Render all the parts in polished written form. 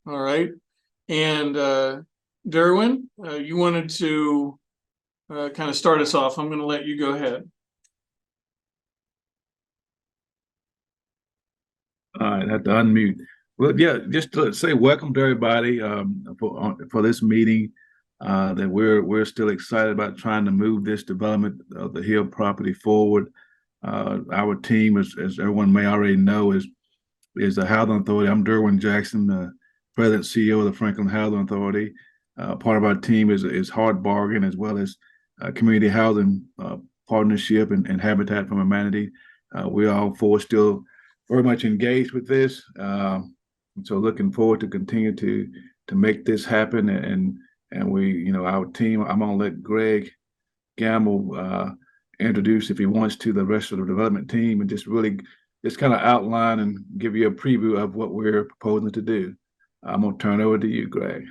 All right. And Derwin, you wanted to kind of start us off. I'm going to let you go ahead. All right, I have to unmute. Well, yeah, just to say welcome to everybody for this meeting. That we're still excited about trying to move this development of the Hill property forward. Our team, as everyone may already know, is the Housing Authority. I'm Derwin Jackson, the President CEO of the Franklin Housing Authority. Part of our team is Hard Bargain, as well as Community Housing Partnership and Habitat for Humanity. We all four still very much engaged with this. So looking forward to continue to make this happen. And we, our team. I'm gonna let Greg Gamble introduce, if he wants to, the rest of the development team, and just kind of outline and give you a preview of what we're proposing to do. I'm gonna turn it over to you, Greg.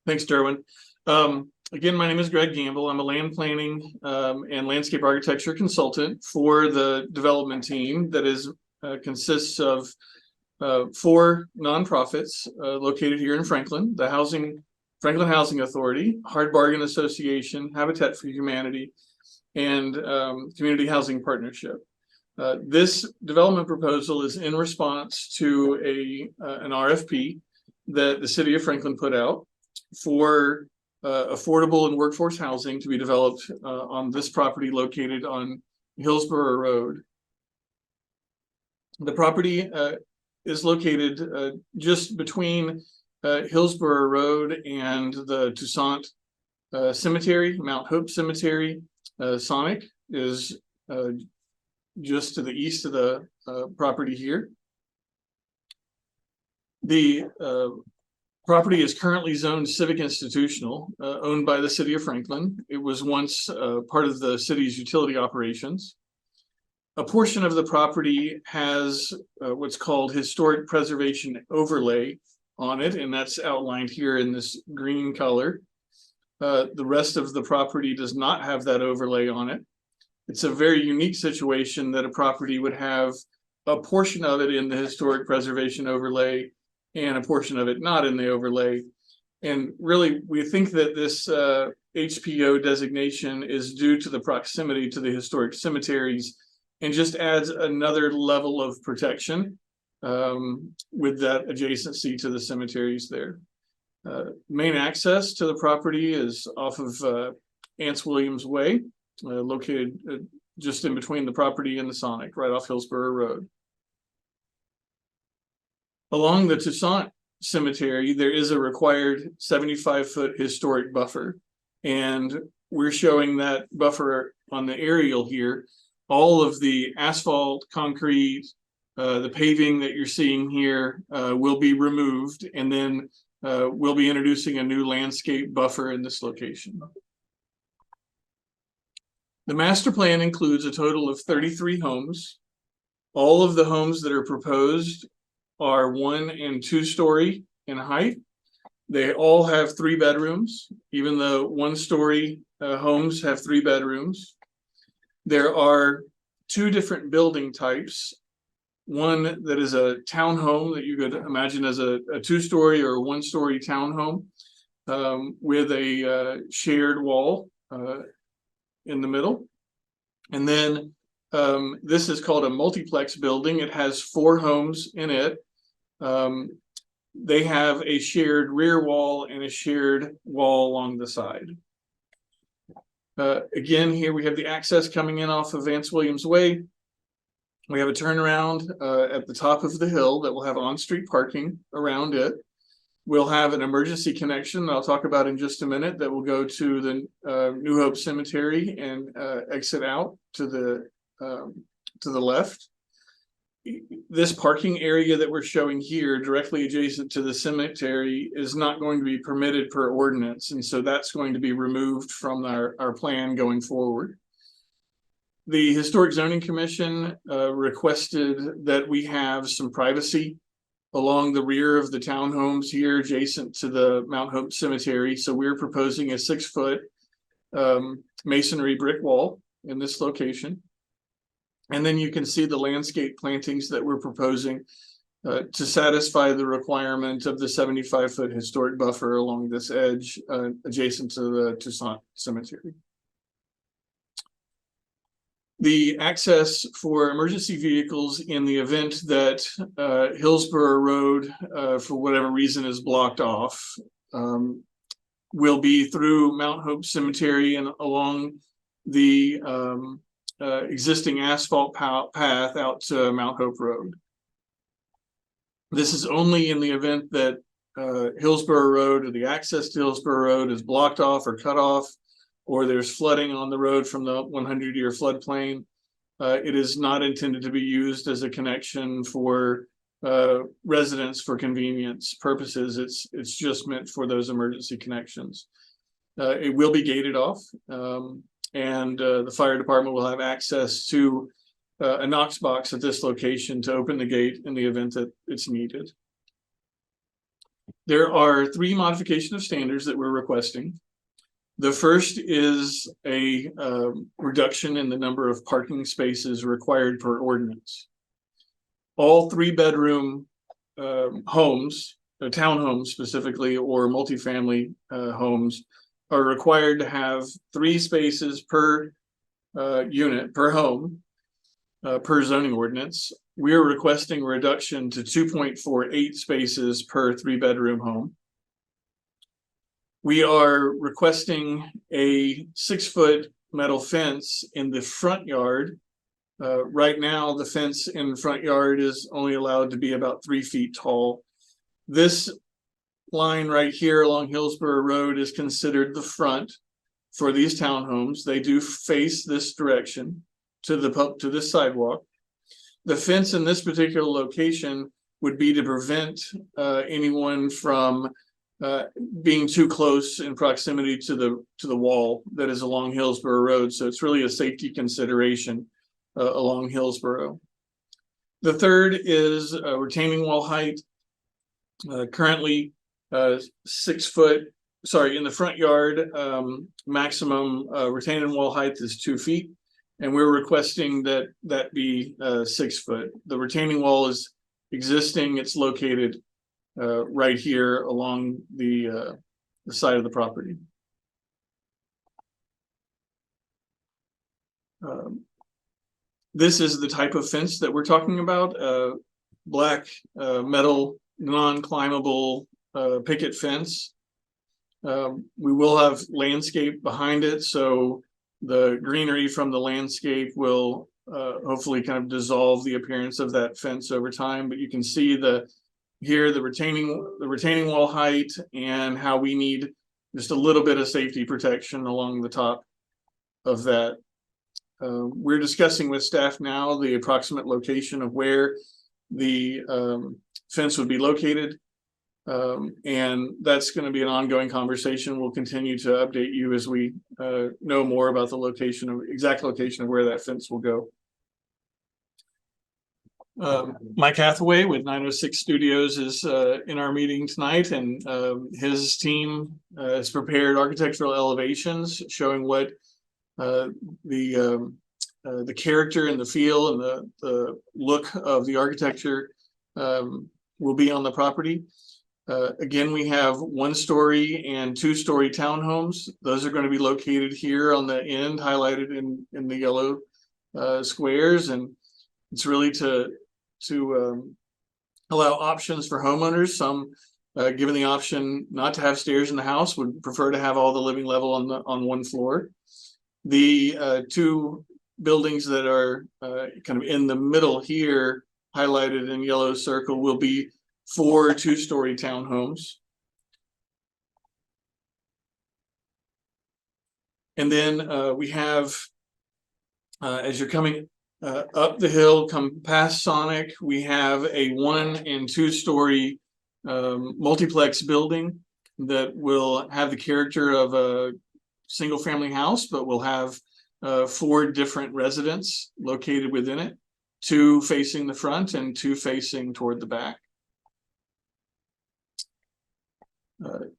Thanks, Derwin. Again, my name is Greg Gamble. I'm a land planning and landscape architecture consultant for the development team that consists of 4 nonprofits located here in Franklin: the Franklin Housing Authority, Hard Bargain Association, Habitat for Humanity, and Community Housing Partnership. This development proposal is in response to an RFP that the city of Franklin put out for affordable and workforce housing to be developed on this property located on Hillsborough Road. The property is located just between Hillsborough Road and the Toussaint Cemetery, Mount Hope Cemetery. Sonic is just to the east of the property here. The property is currently zoned civic institutional, owned by the city of Franklin. It was once part of the city's utility operations. A portion of the property has what's called historic preservation overlay on it, and that's outlined here in this green color. The rest of the property does not have that overlay on it. It's a very unique situation that a property would have a portion of it in the historic preservation overlay and a portion of it not in the overlay. And really, we think that this HPO designation is due to the proximity to the historic cemeteries and just adds another level of protection with that adjacency to the cemeteries there. Main access to the property is off of Ants Williams Way, located just in between the property and the Sonic, right off Hillsborough Road. Along the Toussaint Cemetery, there is a required 75-foot historic buffer, and we're showing that buffer on the aerial here. All of the asphalt, concrete, the paving that you're seeing here will be removed, and then we'll be introducing a new landscape buffer in this location. The master plan includes a total of 33 homes. All of the homes that are proposed are 1- and 2-story in height. They all have 3 bedrooms, even though 1-story homes have 3 bedrooms. There are 2 different building types. One that is a townhome that you could imagine as a 2-story or a 1-story townhome with a shared wall in the middle. And then this is called a multiplex building. It has 4 homes in it. They have a shared rear wall and a shared wall along the side. Again, here we have the access coming in off of Ants Williams Way. We have a turnaround at the top of the hill that will have on-street parking around it. We'll have an emergency connection that I'll talk about in just a minute that will go to the New Hope Cemetery and exit out to the left. This parking area that we're showing here directly adjacent to the cemetery is not going to be permitted per ordinance, and so that's going to be removed from our plan going forward. The Historic Zoning Commission requested that we have some privacy along the rear of the townhomes here adjacent to the Mount Hope Cemetery, so we're proposing a 6-foot masonry brick wall in this location. And then you can see the landscape plantings that we're proposing. to satisfy the requirement of the 75-foot historic buffer along this edge adjacent to the Toussaint Cemetery. The access for emergency vehicles in the event that Hillsborough Road, for whatever reason, is blocked off, will be through Mount Hope Cemetery and along the existing asphalt path out to Mount Hope Road. This is only in the event that Hillsborough Road or the access to Hillsborough Road is blocked off or cut off, or there's flooding on the road from the 100-year floodplain. It is not intended to be used as a connection for residents for convenience purposes. It's just meant for those emergency connections. It will be gated off, and the fire department will have access to a Knox box at this location to open the gate in the event that it's needed. There are 3 modification of standards that we're requesting. The first is a reduction in the number of parking spaces required per ordinance. All 3-bedroom homes, townhomes specifically, or multifamily homes are required to have 3 spaces per unit, per home, per zoning ordinance. We are requesting a reduction to 2.48 spaces per 3-bedroom home. We are requesting a 6-foot metal fence in the front yard. Right now, the fence in the front yard is only allowed to be about 3 feet tall. This line right here along Hillsborough Road is considered the front for these townhomes. They do face this direction to this sidewalk. The fence in this particular location would be to prevent anyone from being too close in proximity to the wall that is along Hillsborough Road. So it's really a safety consideration along Hillsborough. The third is retaining wall height. Currently 6 foot, sorry, in the front yard, maximum retaining wall height is 2 feet. And we're requesting that that be 6 foot. The retaining wall is existing. It's located right here along the side of the property. This is the type of fence that we're talking about, black metal, non-climbable picket fence. We will have landscape behind it, so the greenery from the landscape will hopefully kind of dissolve the appearance of that fence over time. But you can see the retaining wall height and how we need just a little bit of safety protection along the top of that. We're discussing with staff now the approximate location of where the fence would be located. And that's going to be an ongoing conversation. We'll continue to update you as we know more about the exact location of where that fence will go. Mike Hathaway with 906 Studios is in our meeting tonight, and his team has prepared architectural elevations showing what the character and the feel and the look of the architecture will be on the property. Again, we have 1-story and 2-story townhomes. Those are going to be located here on the end, highlighted in the yellow squares, and it's really to allow options for homeowners. Some, given the option not to have stairs in the house, would prefer to have all the living level on one floor. The 2 buildings that are kind of in the middle here, highlighted in yellow circle, will be 4 2-story townhomes. And then we have, as you're coming up the hill, come past Sonic, we have a 1- and 2-story multiplex building that will have the character of a single family house, but will have 4 different residents located within it, 2 facing the front and 2 facing toward the back.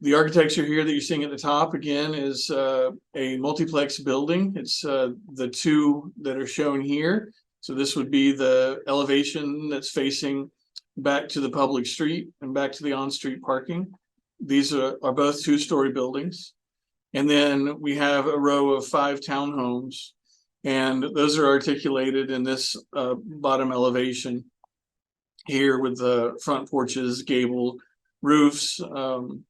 The architecture here that you're seeing at the top again is a multiplex building. It's the 2 that are shown here. So this would be the elevation that's facing back to the public street and back to the on-street parking. These are both two-story buildings. And then we have a row of 5 townhomes, and those are articulated in this bottom elevation here with the front porches, gable roofs, and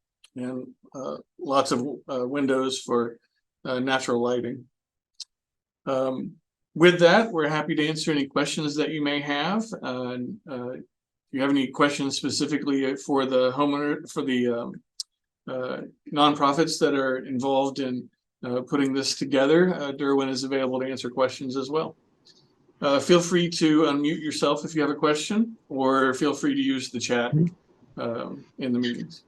lots of windows for natural lighting. With that, we're happy to answer any questions that you may have. If you have any questions specifically for the homeowner, for the nonprofits that are involved in putting this together, Derwin is available to answer questions as well. Feel free to unmute yourself if you have a question, or feel free to use the chat in the meetings.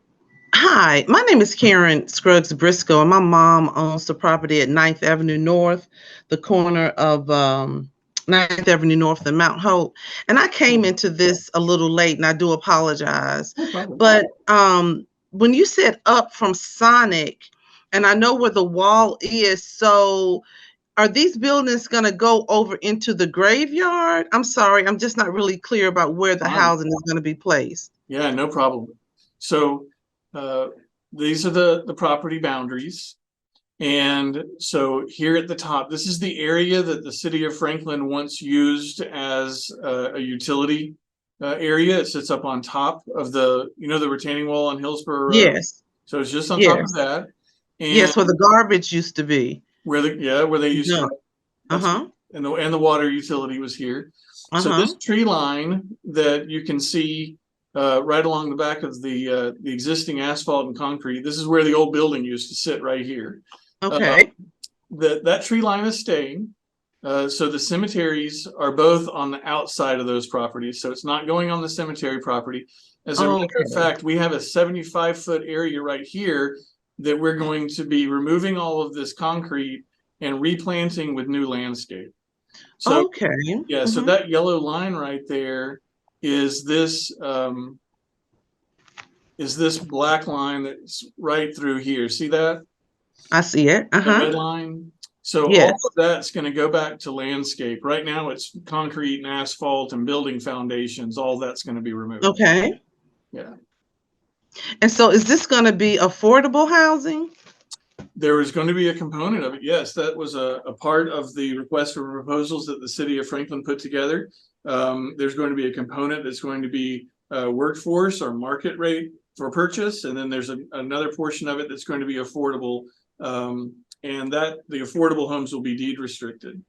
Hi, my name is Karen Scruggs Briscoe, and my mom owns the property at 9th Avenue North, the corner of 9th Avenue North and Mount Hope. And I came into this a little late, and I do apologize. No problem. But when you said up from Sonic, and I know where the wall is, so are these buildings going to go over into the graveyard? I'm sorry, I'm just not really clear about where the housing is going to be placed. Yeah, no problem. So these are the property boundaries. And so here at the top, this is the area that the city of Franklin once used as a utility area. It sits up on top of the retaining wall on Hillsborough Road. Yes. So it's just on top of that. And yes, where the garbage used to be. Where they used to. And the water utility was here. So this tree line that you can see right along the back of the existing asphalt and concrete, this is where the old building used to sit, right here. Okay. That tree line is staying. So the cemeteries are both on the outside of those properties. So it's not going on the cemetery property. As a matter of fact, we have a 75-foot area right here that we're going to be removing all of this concrete and replanting with new landscape. So, yeah, so that yellow line right there is this black line that's right through here. See that? I see it. The red line. So all of that's going to go back to landscape. Right now it's concrete and asphalt and building foundations. All that's going to be removed. Okay. Yeah. And so is this going to be affordable housing? There is going to be a component of it. Yes, that was a part of the request for proposals that the city of Franklin put together. There's going to be a component that's going to be workforce or market rate for purchase. And then there's another portion of it that's going to be affordable. And that the affordable homes will be deed restricted.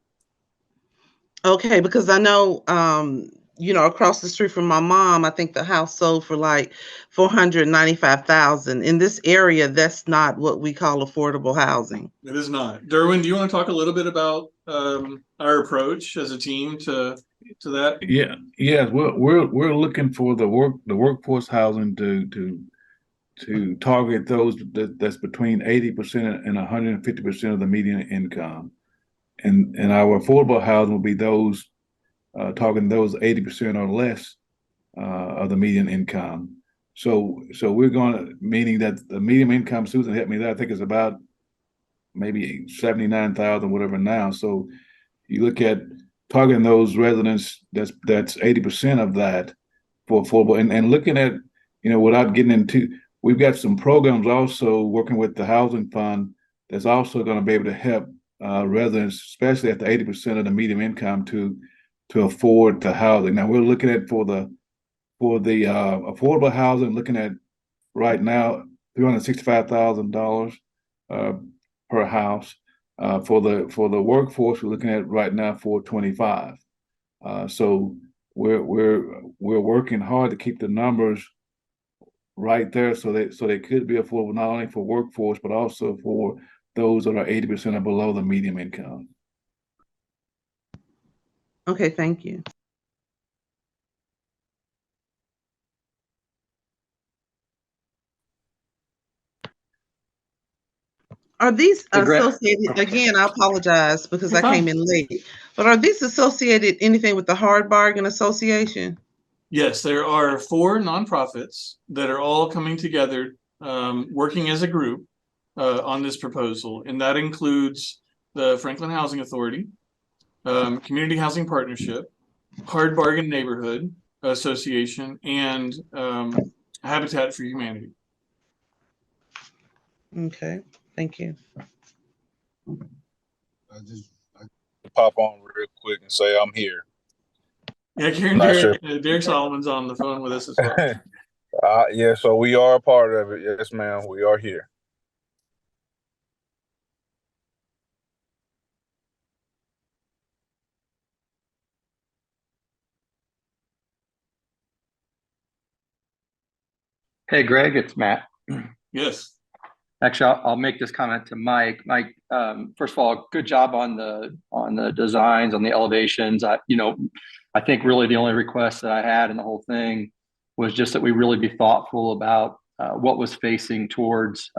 Okay, because I know, across the street from my mom, I think the house sold for like $495,000. In this area, that's not what we call affordable housing. It is not. Derwin, do you want to talk a little bit about our approach as a team to that? Yeah. We're looking for the workforce housing to target those that's between 80% and 150% of the median income, and our affordable housing will be those targeting those 80% or less of the median income. So we're meaning that the median income, Susan helped me there, I think is about maybe 79,000, whatever now. So you look at targeting those residents that's 80% of that for affordable, and looking at, without getting into, we've got some programs also working with the housing fund that's also going to be able to help residents, especially at the 80% of the median income, to afford the housing. Now we're looking at for the affordable housing, looking at right now $365,000 per house. For the workforce, we're looking at right now $425,000. So we're working hard to keep the numbers right there, so they could be affordable not only for workforce but also for those that are 80% or below the median income. Okay, thank you. Are these associated, again, I apologize because I came in late, but are these associated anything with the Hard Bargain Association? Yes, there are 4 nonprofits that are all coming together, working as a group on this proposal. And that includes the Franklin Housing Authority, Community Housing Partnership, Hard Bargain Neighborhood, Association and Habitat for Humanity. Okay, thank you. I just pop on real quick and say I'm here. Yeah, Karen, Not sure. Derek Solomon's on the phone with us as well. Yeah, so we are a part of it. Yes, ma'am. We are here. Hey, Greg, it's Matt. Yes. Actually, I'll make this comment to Mike. Mike, first of all, good job on the designs, on the elevations. I think really the only request that I had in the whole thing was just that we really be thoughtful about what was facing towards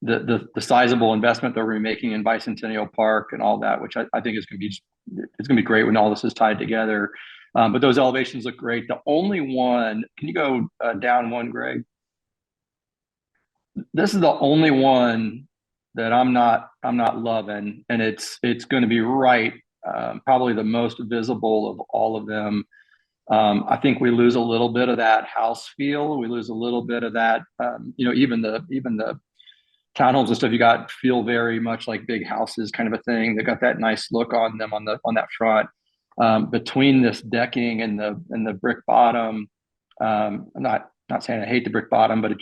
the sizable investment that we're making in Bicentennial Park and all that, which I think is going to be great when all this is tied together. But those elevations look great. The only one, can you go down one, Greg? This is the only one that I'm not loving, and it's going to be right, probably the most visible of all of them. I think we lose a little bit of that house feel. We lose a little bit of that, even the townhomes and stuff you got feel very much like big houses kind of a thing. They got that nice look on them on that front. Between this decking and the brick bottom, I'm not saying I hate the brick bottom, but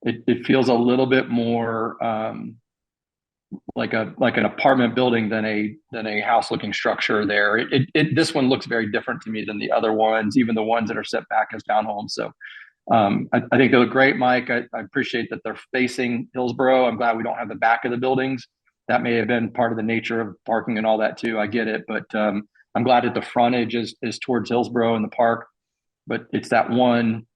it feels a little bit more like an apartment building than a house looking structure there. This one looks very different to me than the other ones, even the ones that are set back as townhomes. So I think they look great, Mike. I appreciate that they're facing Hillsborough. I'm glad we don't have the back of the buildings. That may have been part of the nature of parking and all that too. I get it, but I'm glad that the frontage is towards Hillsborough and the park. But it's that one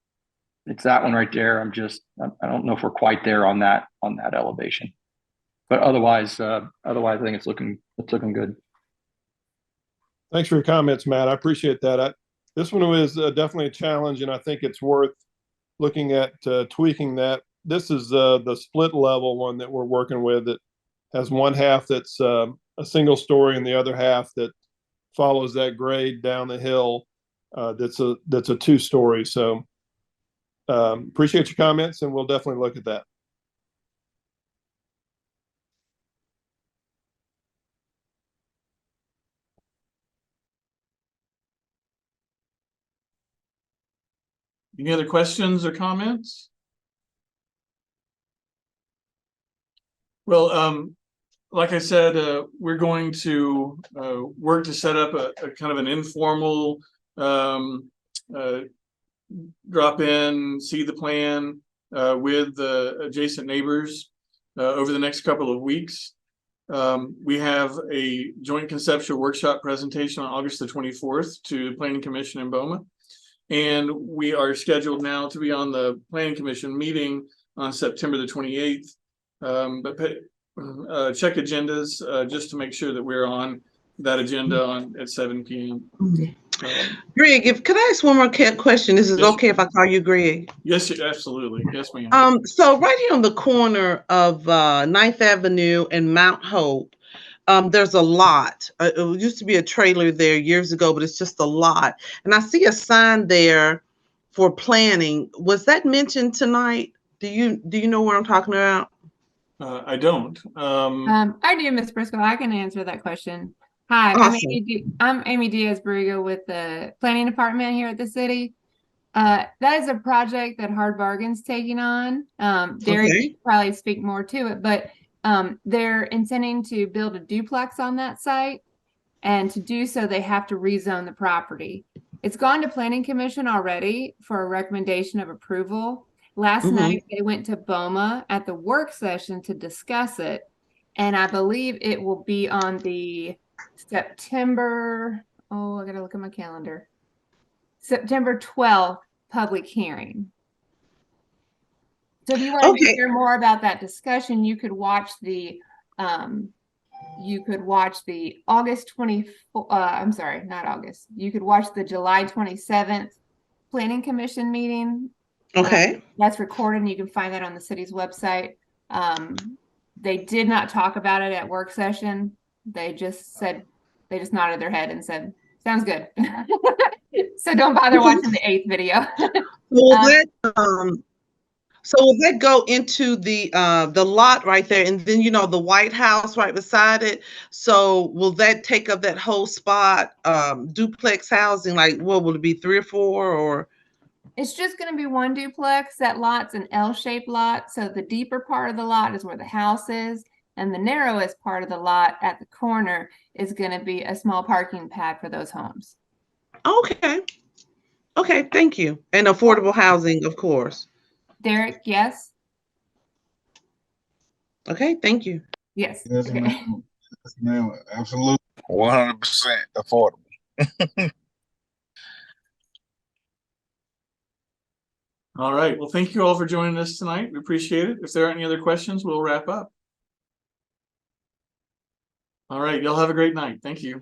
right there. I don't know if we're quite there on that elevation, but otherwise I think it's looking good. Thanks for your comments, Matt. I appreciate that. This one was definitely a challenge, and I think it's worth looking at tweaking that. This is the split level one that we're working with that has one half that's a single story and the other half that follows that grade down the hill. That's a 2-story. So appreciate your comments, and we'll definitely look at that. Any other questions or comments? Well, like I said, we're going to work to set up a kind of an informal drop in, see the plan with the adjacent neighbors over the next couple of weeks. We have a joint conceptual workshop presentation on August the 24th to the Planning Commission in Boma. And we are scheduled now to be on the Planning Commission meeting on September the 28th. But check agendas just to make sure that we're on that agenda at 7 p.m. Greg, could I ask one more question? Is it okay if I call you Greg? Yes, absolutely. Yes, ma'am. So right here on the corner of 9th Avenue and Mount Hope, there's a lot. It used to be a trailer there years ago, but it's just a lot. And I see a sign there for planning. Was that mentioned tonight? Do you know where I'm talking about? I don't. I do, Ms. Briscoe. I can answer that question. Hi, Awesome. I'm Amy Diaz-Briga with the planning department here at the city. That is a project that Hard Bargain's taking on. Derek Okay. could probably speak more to it, but they're intending to build a duplex on that site, and to do so, they have to rezone the property. It's gone to Planning Commission already for a recommendation of approval. Last night, they went to Boma at the work session to discuss it, and I believe it will be on the September, I gotta look at my calendar, September 12th public hearing. So if you want to hear more about that discussion, you could watch the August 24th, I'm sorry, not August. You could watch the July 27th Planning Commission meeting. Okay. That's recorded, and you can find that on the city's website. They did not talk about it at work session. They just nodded their head and said, sounds good. So don't bother watching the 8th video. Will so will that go into the lot right there, and then the White House right beside it? So will that take up that whole spot? Duplex housing, like what will it be, 3 or 4 or? It's just going to be one duplex. That lot's an L-shaped lot. So the deeper part of the lot is where the house is, and the narrowest part of the lot at the corner is going to be a small parking pad for those homes. Okay. Okay, thank you. And affordable housing, of course. Derek, yes? Okay, thank you. Yes. Yes, Okay. ma'am. Yes, ma'am. Absolutely. 100% affordable. All right. Well, thank you all for joining us tonight. We appreciate it. If there aren't any other questions, we'll wrap up. All right. Y'all have a great night. Thank you.